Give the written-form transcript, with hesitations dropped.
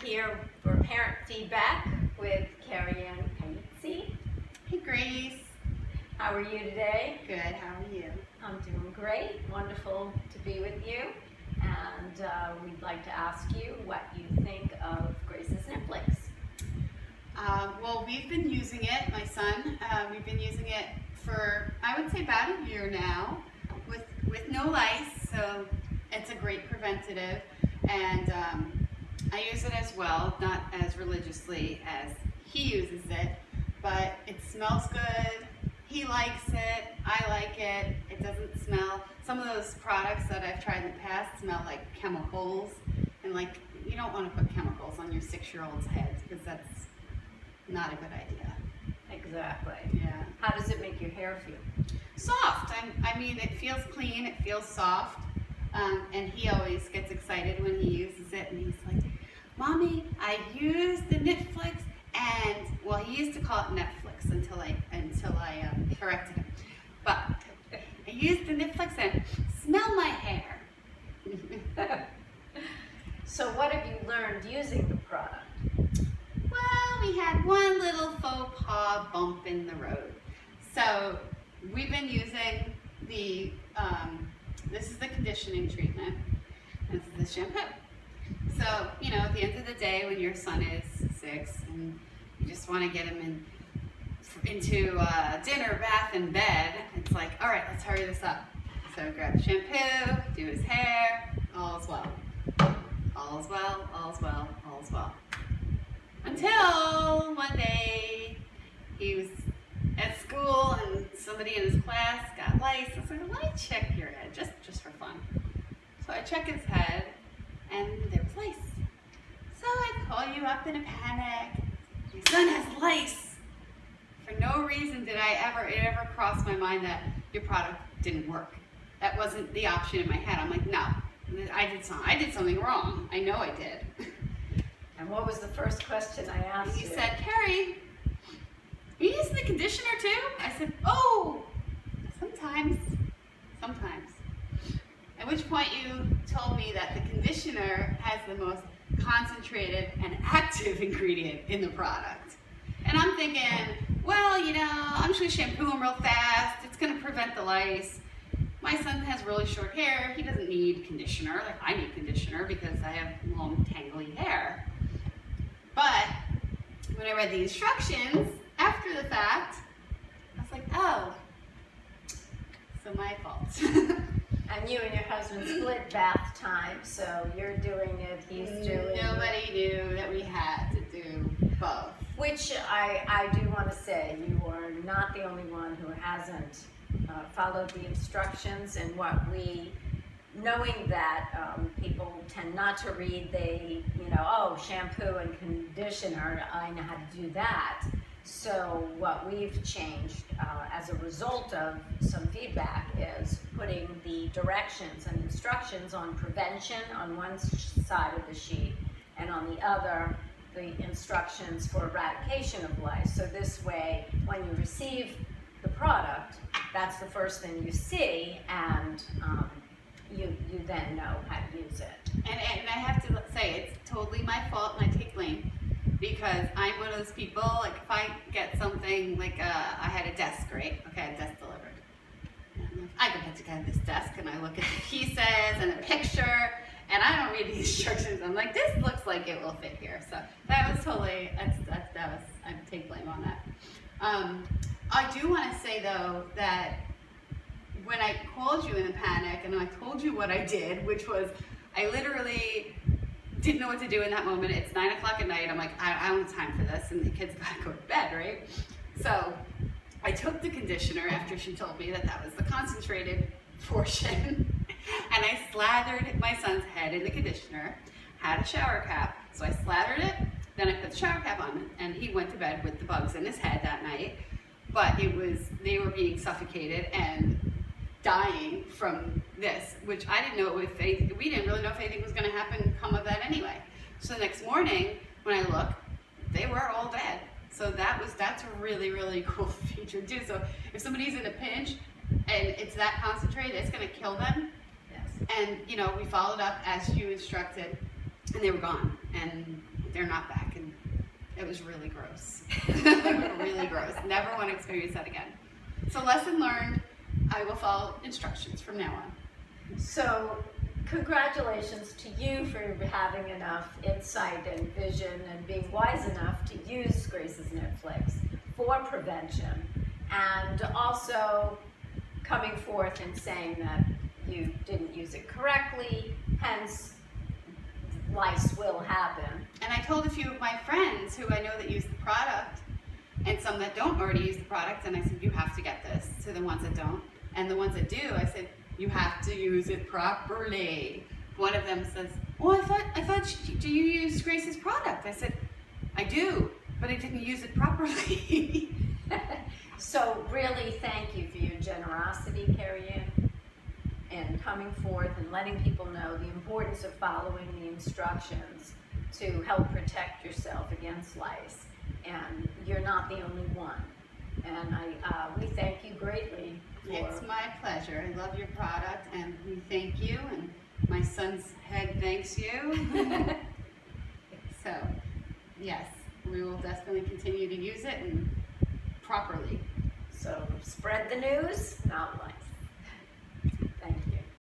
here for parent feedback with Carrie and Lice. Hey Grace. How are you today? Good, how are you? I'm doing great. Wonderful to be with you. And we'd like to ask you what you think of Grace's NitFlix. Well, we've been using it, my son, we've been using it for, I would say, about a year now with no lice, so it's a great preventative. And I use it as well, not as religiously as he uses it, but it smells good. He likes it, I like it, it doesn't smell. Some of those products that I've tried in the past smell like chemicals, and like, you don't want to put chemicals on your 6-year-old's heads because that's not a good idea. Exactly. Yeah. How does it make your hair feel? Soft. I mean, it feels clean, it feels soft, and he always gets excited when he uses it, and he's like, Mommy, I used the NitFlix, and, well, he used to call it Netflix until I corrected him, but I used the NitFlix and smell my hair. So what have you learned using the product? Well, we had one little faux pas bump in the road. So we've been using the, this is the conditioning treatment, this is the shampoo. So, you know, at the end of the day when your son is 6 and you just want to get him into dinner, bath, and bed, it's like, all right, let's hurry this up. So grab the shampoo, do his hair, all is well. All is well, all is well, all is well. Until one day he was at school and somebody in his class got lice. I was like, let me check your head, just for fun. So I check his head and there was lice. So I call you up in a panic. My son has lice. For no reason did it ever cross my mind that your product didn't work. That wasn't the option in my head. I'm like, no, I did something wrong. I know I did. And what was the first question I asked you? You said, Carrie, are you using the conditioner too? I said, oh, sometimes. At which point you told me that the conditioner has the most concentrated and active ingredient in the product. And I'm thinking, well, you know, I'm just gonna shampoo him real fast. It's gonna prevent the lice. My son has really short hair. He doesn't need conditioner. Like, I need conditioner because I have long, tangly hair. But when I read the instructions after the fact, I was like, oh, so my fault. And you and your husband split bath time, so you're doing it, he's doing it. Nobody knew that we had to do both. Which I do want to say, you are not the only one who hasn't followed the instructions, and knowing that people tend not to read, oh, shampoo and conditioner, I know how to do that. So what we've changed as a result of some feedback is putting the directions and instructions on prevention on one side of the sheet, and on the other, the instructions for eradication of lice. So this way, when you receive the product, that's the first thing you see, and you then know how to use it. And I have to say, it's totally my fault, and I take blame, because I'm one of those people, like if I get something, like I had a desk, right? Okay, I had a desk delivered. I go to this desk and I look at the pieces and the picture, and I don't read the instructions. I'm like, this looks like it will fit here. So that was totally, I take blame on that. I do want to say though that when I called you in a panic and I told you what I did, which was I literally didn't know what to do in that moment. It's 9 o'clock at night. I'm like, I don't have time for this, and the kids gotta go to bed, right? So I took the conditioner after she told me that was the concentrated portion, and I slathered my son's head in the conditioner, had a shower cap, so I slathered it, then I put the shower cap on, and he went to bed with the bugs in his head that night, but they were being suffocated and dying from this, which I didn't know we didn't really know if anything was gonna happen come of that anyway. So the next morning, when I look, they were all dead. So that's a really, really cool feature too. So if somebody's in a pinch and it's that concentrated, it's gonna kill them. Yes. And you know, we followed up as you instructed, and they were gone. And they're not back, and it was really gross. Really gross. Never want to experience that again. So lesson learned, I will follow instructions from now on. So congratulations to you for having enough insight and vision and being wise enough to use Grace's NitFlix for prevention, and also coming forth and saying that you didn't use it correctly, hence lice will happen. And I told a few of my friends who I know that use the product, and some that don't already use the product, and I said, you have to get this, to the ones that don't. And the ones that do, I said, you have to use it properly. One of them says, oh, I thought do you use Grace's product? I said, I do, but I didn't use it properly. So really thank you for your generosity, Carrie Ann, and coming forth and letting people know the importance of following the instructions to help protect yourself against lice. And you're not the only one. And we thank you greatly. It's my pleasure. I love your product, and we thank you, and my son's head thanks you. So, yes, we will definitely continue to use it and properly. So spread the news, not lice.